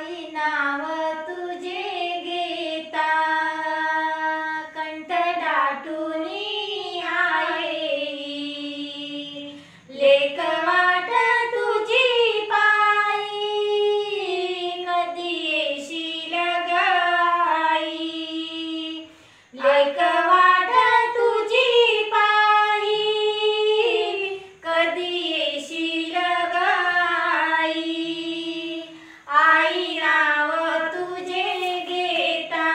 आई नाव तुझे घेता कंठ दाटूनी आहे लेक वाट तुझी पायी कधी येशील ग आई लेक वाट तुझी पायी कधी येशील ग आई नाव तुझे घेता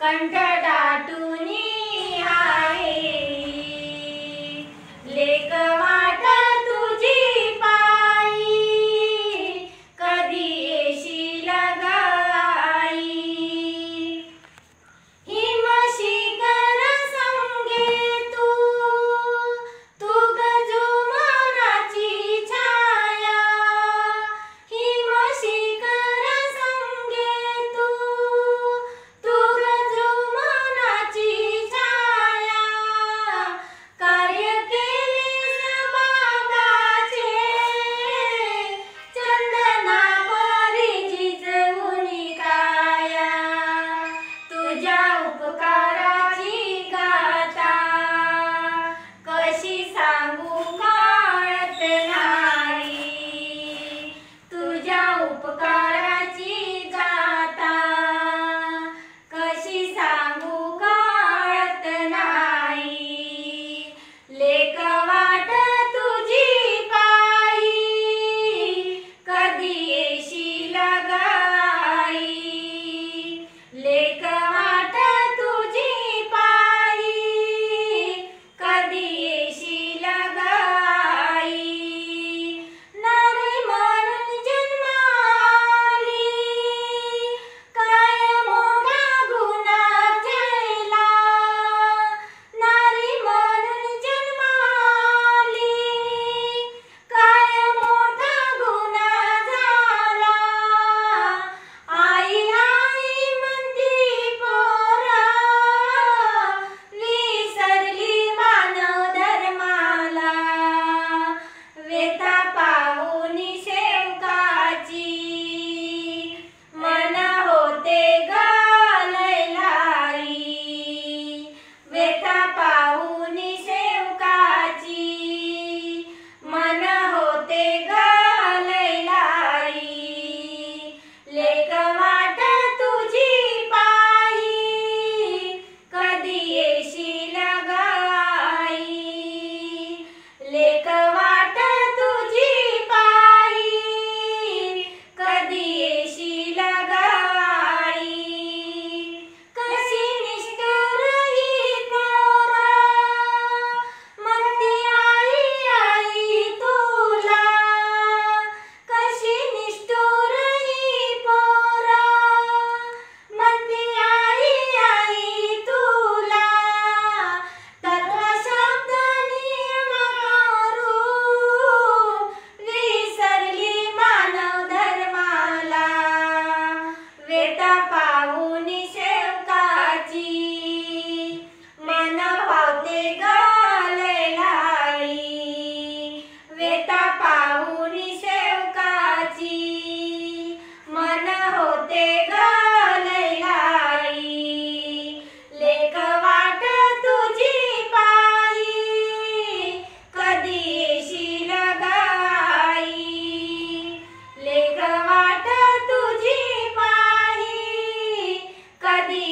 कंठ दाटूनी आहे लेक वाट तुझी पायी कधी येशील ग आई हिमशिखर संगे तू गजुमानाची छाया हिमशिखर संगे तू गजुमानाची छाया कार्य केलेस बाबाचे चंदना परी जिजवूनी काया तुझ्या उपकाराची गाथा कशी सांगू कळत नाही तुझ्या उपकाराची गाथा कशी सांगू कळत नाही लेक वाट तुझी पायी कधी येशील ग आई लेक वाट तुझी पायी कधी येशील ग आई नारी म्हणून जन्माली काय मोठा गुन्हा केला नारी म्हणून जन्माली काय मोठा गुन्हा झाला आई आई म्हणती पोरा विसरली मानव धर्माला व्यथा पाहुनी सेवकाची मन होते गलैलाई व्यथा पाहुनी सेवकाची मन होते गलैलाई लेक वाट तुझी पायी कधी येशील ग आई लेक वाट तुझी पायी कधी येशील ग आई कशी निष्ठुर ही पोरा म्हणती आई आई तुला कशी निष्ठुर ही पोरा म्हणती आई आई तुला तत्व शब्द नियम करून विसरली मानव धर्माला व्यथा पाहुनी सेवकाची मन पावते गलैलाई व्यथा पाहुनी सेवकाची मन होते गलैलाई लेक वाट तुझी पायी कधी येशील ग आई लेक वाट तुझी पायी कधी